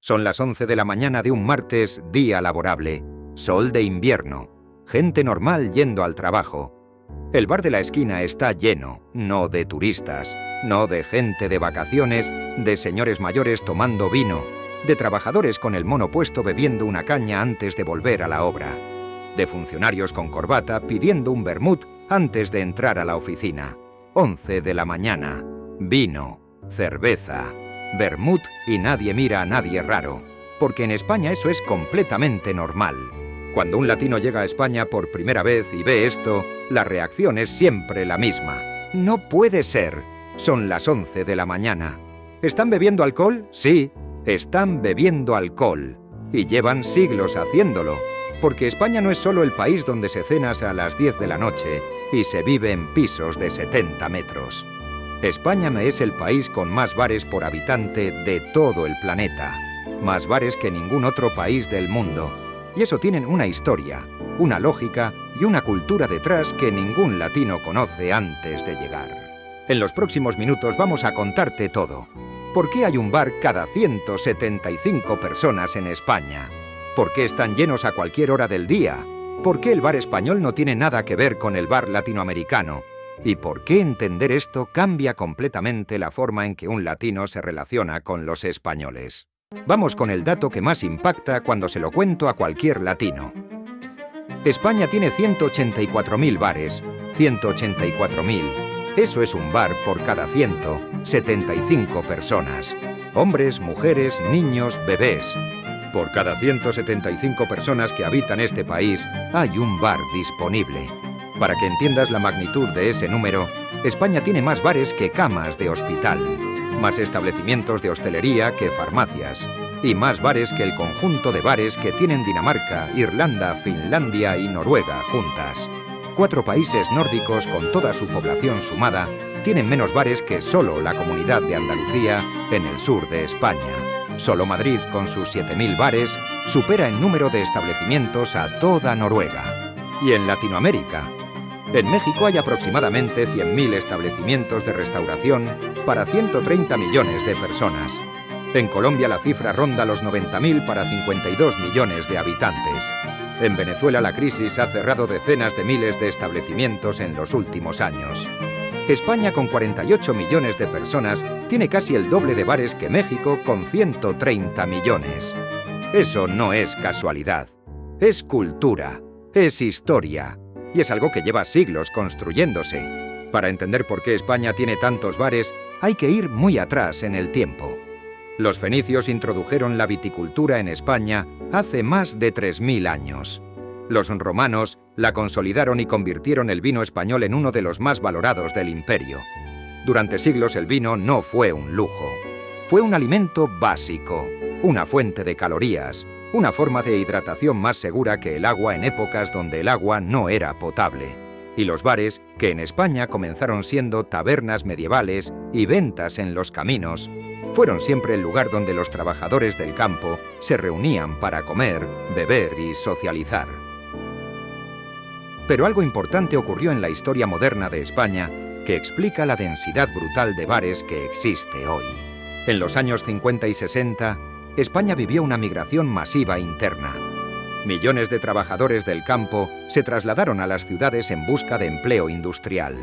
Son las 11 de la mañana de un martes, día laborable. Sol de invierno. Gente normal yendo al trabajo. El bar de la esquina está lleno, no de turistas, no de gente de vacaciones, de señores mayores tomando vino, de trabajadores con el mono puesto bebiendo una caña antes de volver a la obra, de funcionarios con corbata pidiendo un vermut antes de entrar a la oficina. 11 de la mañana. Vino, cerveza, vermut y nadie mira a nadie raro, porque en España eso es completamente normal. Cuando un latino llega a España por primera vez y ve esto, la reacción es siempre la misma. No puede ser. Son las 11 de la mañana. ¿Están bebiendo alcohol? Sí, están bebiendo alcohol. Y llevan siglos haciéndolo. Porque España no es solo el país donde se cena a las 10 de la noche y se vive en pisos de 70 metros. España es el país con más bares por habitante de todo el planeta. Más bares que ningún otro país del mundo. Y eso tienen una historia, una lógica y una cultura detrás que ningún latino conoce antes de llegar. En los próximos minutos vamos a contarte todo. ¿Por qué hay un bar cada 175 personas en España? ¿Por qué están llenos a cualquier hora del día? ¿Por qué el bar español no tiene nada que ver con el bar latinoamericano? ¿Y por qué entender esto cambia completamente la forma en que un latino se relaciona con los españoles? Vamos con el dato que más impacta cuando se lo cuento a cualquier latino. España tiene 184.000 bares. 184.000. Eso es un bar por cada 175 personas. Hombres, mujeres, niños, bebés. Por cada 175 personas que habitan este país, hay un bar disponible. Para que entiendas la magnitud de ese número, España tiene más bares que camas de hospital. Más establecimientos de hostelería que farmacias, y más bares que el conjunto de bares que tienen Dinamarca, Irlanda, Finlandia y Noruega juntas. 4 países nórdicos con toda su población sumada tienen menos bares que solo la Comunidad de Andalucía en el sur de España. Solo Madrid, con sus 7.000 bares, supera en número de establecimientos a toda Noruega. Y en Latinoamérica, en México hay aproximadamente 100.000 establecimientos de restauración para 130 millones de personas. En Colombia la cifra ronda los 90.000 para 52 millones de habitantes. En Venezuela la crisis ha cerrado decenas de miles de establecimientos en los últimos años. España, con 48 millones de personas, tiene casi el doble de bares que México, con 130 millones. Eso no es casualidad. Es cultura, es historia. Y es algo que lleva siglos construyéndose. Para entender por qué España tiene tantos bares, hay que ir muy atrás en el tiempo. Los fenicios introdujeron la viticultura en España hace más de 3.000 años. Los romanos la consolidaron y convirtieron el vino español en uno de los más valorados del imperio. Durante siglos el vino no fue un lujo. Fue un alimento básico, una fuente de calorías, una forma de hidratación más segura que el agua en épocas donde el agua no era potable. Y los bares, que en España comenzaron siendo tabernas medievales y ventas en los caminos, fueron siempre el lugar donde los trabajadores del campo se reunían para comer, beber y socializar. Pero algo importante ocurrió en la historia moderna de España que explica la densidad brutal de bares que existe hoy. En los años 50 y 60, España vivió una migración masiva interna. Millones de trabajadores del campo se trasladaron a las ciudades en busca de empleo industrial.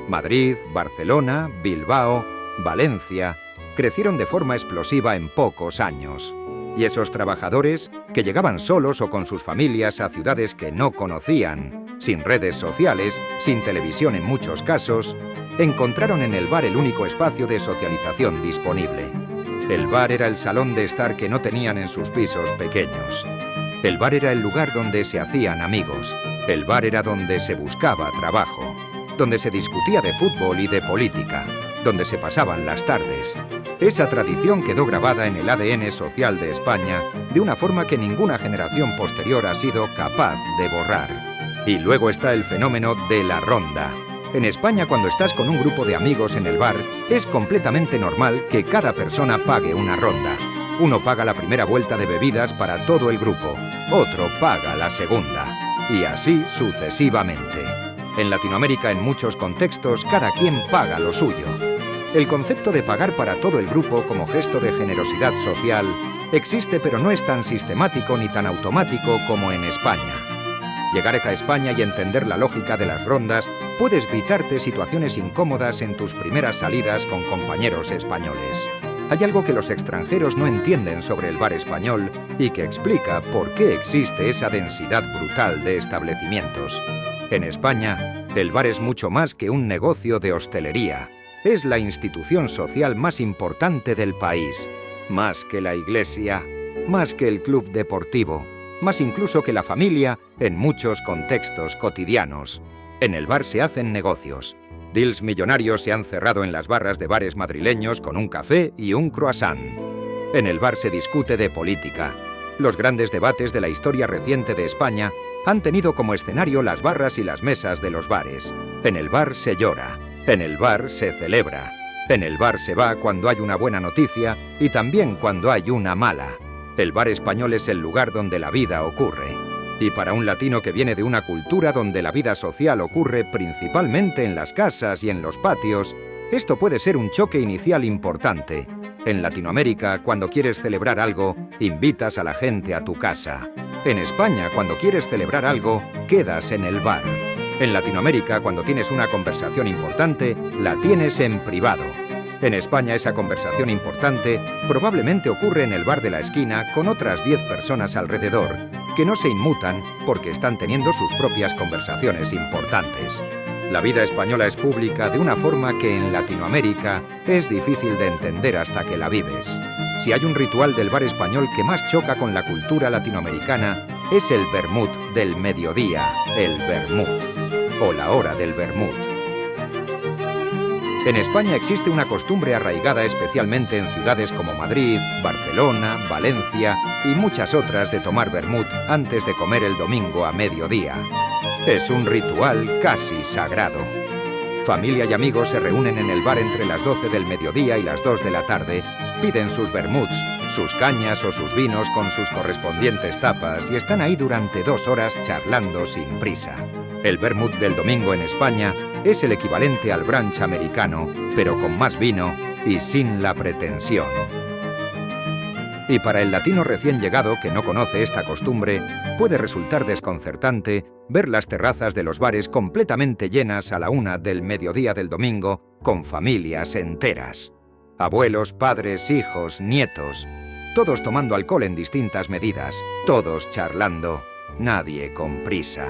Madrid, Barcelona, Bilbao, Valencia crecieron de forma explosiva en pocos años. Y esos trabajadores, que llegaban solos o con sus familias a ciudades que no conocían, sin redes sociales, sin televisión en muchos casos, encontraron en el bar el único espacio de socialización disponible. El bar era el salón de estar que no tenían en sus pisos pequeños. El bar era el lugar donde se hacían amigos. El bar era donde se buscaba trabajo, donde se discutía de fútbol y de política, donde se pasaban las tardes. Esa tradición quedó grabada en el ADN social de España de una forma que ninguna generación posterior ha sido capaz de borrar. Y luego está el fenómeno de la ronda. En España, cuando estás con un grupo de amigos en el bar, es completamente normal que cada persona pague una ronda. Uno paga la primera vuelta de bebidas para todo el grupo, otro paga la segunda, y así sucesivamente. En Latinoamérica, en muchos contextos, cada quien paga lo suyo. El concepto de pagar para todo el grupo como gesto de generosidad social Existe, pero no es tan sistemático ni tan automático como en España. Llegar a España y entender la lógica de las rondas puede evitarte situaciones incómodas en tus primeras salidas con compañeros españoles. Hay algo que los extranjeros no entienden sobre el bar español y que explica por qué existe esa densidad brutal de establecimientos. En España, el bar es mucho más que un negocio de hostelería. Es la institución social más importante del país. Más que la iglesia, más que el club deportivo, más incluso que la familia en muchos contextos cotidianos. En el bar se hacen negocios. Deals millonarios se han cerrado en las barras de bares madrileños con un café y un croissant. En el bar se discute de política. Los grandes debates de la historia reciente de España han tenido como escenario las barras y las mesas de los bares. En el bar se llora, en el bar se celebra. En el bar se va cuando hay una buena noticia y también cuando hay una mala. El bar español es el lugar donde la vida ocurre. Y para un latino que viene de una cultura donde la vida social ocurre principalmente en las casas y en los patios, esto puede ser un choque inicial importante. En Latinoamérica, cuando quieres celebrar algo, invitas a la gente a tu casa. En España, cuando quieres celebrar algo, quedas en el bar. En Latinoamérica, cuando tienes una conversación importante, la tienes en privado. En España, esa conversación importante probablemente ocurre en el bar de la esquina con otras 10 personas alrededor, que no se inmutan porque están teniendo sus propias conversaciones importantes. La vida española es pública de una forma que en Latinoamérica es difícil de entender hasta que la vives. Si hay un ritual del bar español que más choca con la cultura latinoamericana, es el vermut del mediodía, el vermut, o la hora del vermut. En España existe una costumbre arraigada especialmente en ciudades como Madrid, Barcelona, Valencia y muchas otras de tomar vermut antes de comer el domingo a mediodía. Es un ritual casi sagrado. Familia y amigos se reúnen en el bar entre las 12 del mediodía y las 2 de la tarde, piden sus vermuts, sus cañas o sus vinos con sus correspondientes tapas y están ahí durante 2 horas charlando sin prisa. El vermut del domingo en España es el equivalente al brunch americano, pero con más vino y sin la pretensión. Y para el latino recién llegado que no conoce esta costumbre, puede resultar desconcertante ver las terrazas de los bares completamente llenas a la 1 del mediodía del domingo con familias enteras. Abuelos, padres, hijos, nietos, todos tomando alcohol en distintas medidas, todos charlando, nadie con prisa.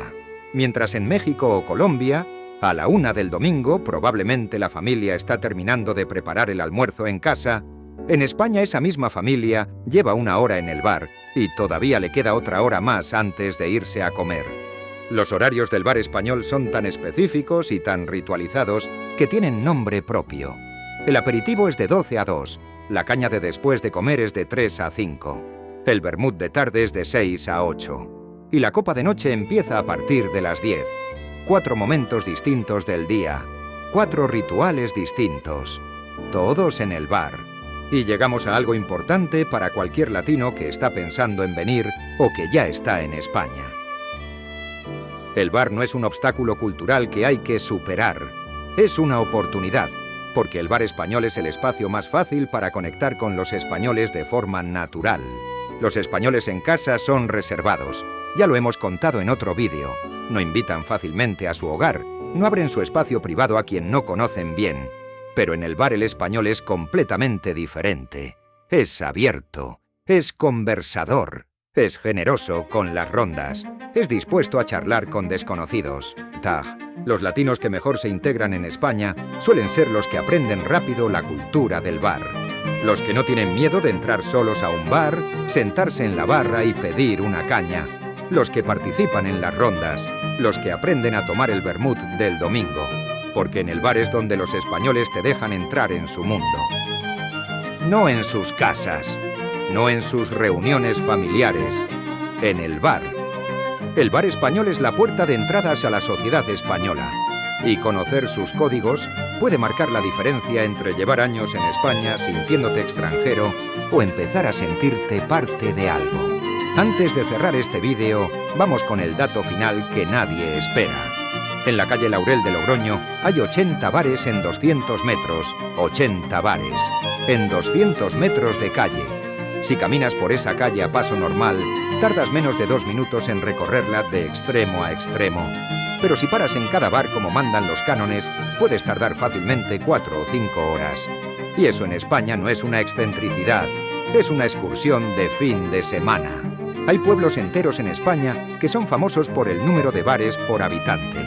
Mientras en México o Colombia, a la 1 del domingo, probablemente la familia está terminando de preparar el almuerzo en casa, en España esa misma familia lleva 1 hora en el bar y todavía le queda otra hora más antes de irse a comer. Los horarios del bar español son tan específicos y tan ritualizados que tienen nombre propio. El aperitivo es de 12 a 2, la caña de después de comer es de 3 a 5, el vermut de tarde es de 6 a 8. Y la copa de noche empieza a partir de las 10. 4 momentos distintos del día, 4 rituales distintos, todos en el bar. Y llegamos a algo importante para cualquier latino que está pensando en venir o que ya está en España. El bar no es un obstáculo cultural que hay que superar, es una oportunidad, porque el bar español es el espacio más fácil para conectar con los españoles de forma natural. Los españoles en casa son reservados. Ya lo hemos contado en otro vídeo. No invitan fácilmente a su hogar, no abren su espacio privado a quien no conocen bien. Pero en el bar el español es completamente diferente. Es abierto, es conversador, es generoso con las rondas, es dispuesto a charlar con desconocidos. Los latinos que mejor se integran en España suelen ser los que aprenden rápido la cultura del bar. Los que no tienen miedo de entrar solos a un bar, sentarse en la barra y pedir una caña. Los que participan en las rondas, los que aprenden a tomar el vermut del domingo, porque en el bar es donde los españoles te dejan entrar en su mundo. No en sus casas, no en sus reuniones familiares, en el bar. El bar español es la puerta de entradas a la sociedad española, y conocer sus códigos puede marcar la diferencia entre llevar años en España sintiéndote extranjero o empezar a sentirte parte de algo. Antes de cerrar este vídeo, vamos con el dato final que nadie espera. En la calle Laurel de Logroño hay 80 bares en 200 metros, 80 bares, en 200 metros de calle. Si caminas por esa calle a paso normal, tardas menos de 2 minutos en recorrerla de extremo a extremo. Pero si paras en cada bar como mandan los cánones, puedes tardar fácilmente 4 o 5 horas. Y eso en España no es una excentricidad, es una excursión de fin de semana. Hay pueblos enteros en España que son famosos por el número de bares por habitante.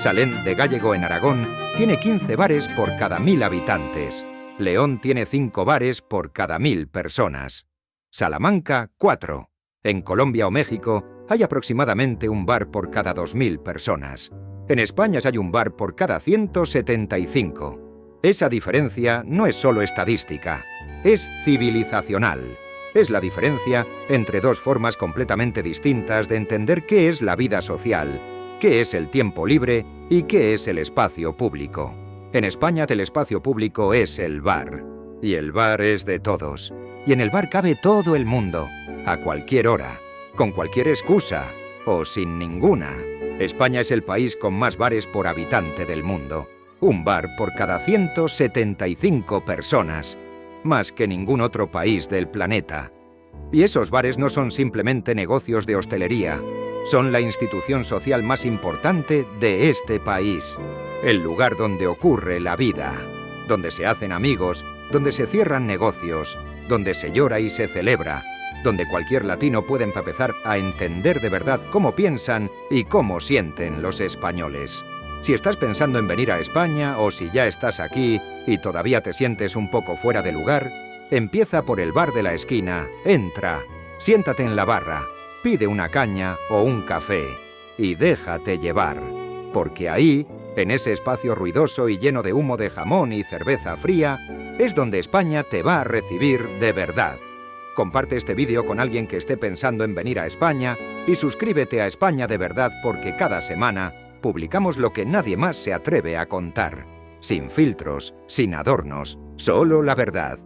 Salén de Gállego en Aragón tiene 15 bares por cada 1000 habitantes. León tiene 5 bares por cada 1000 personas. Salamanca, 4. En Colombia o México hay aproximadamente un bar por cada 2000 personas. En España hay un bar por cada 175. Esa diferencia no es solo estadística, es civilizacional. Es la diferencia entre dos formas completamente distintas de entender qué es la vida social, qué es el tiempo libre y qué es el espacio público. En España el espacio público es el bar. Y el bar es de todos. Y en el bar cabe todo el mundo, a cualquier hora, con cualquier excusa o sin ninguna. España es el país con más bares por habitante del mundo. Un bar por cada 175 personas, más que ningún otro país del planeta. Y esos bares no son simplemente negocios de hostelería, son la institución social más importante de este país. El lugar donde ocurre la vida, donde se hacen amigos, donde se cierran negocios, donde se llora y se celebra, donde cualquier latino puede empezar a entender de verdad cómo piensan y cómo sienten los españoles. Si estás pensando en venir a España o si ya estás aquí y todavía te sientes un poco fuera de lugar, empieza por el bar de la esquina, entra, siéntate en la barra, pide una caña o un café y déjate llevar, porque ahí, en ese espacio ruidoso y lleno de humo de jamón y cerveza fría, es donde España te va a recibir de verdad. Comparte este vídeo con alguien que esté pensando en venir a España y suscríbete a España de Verdad porque cada semana publicamos lo que nadie más se atreve a contar. Sin filtros, sin adornos, solo la verdad.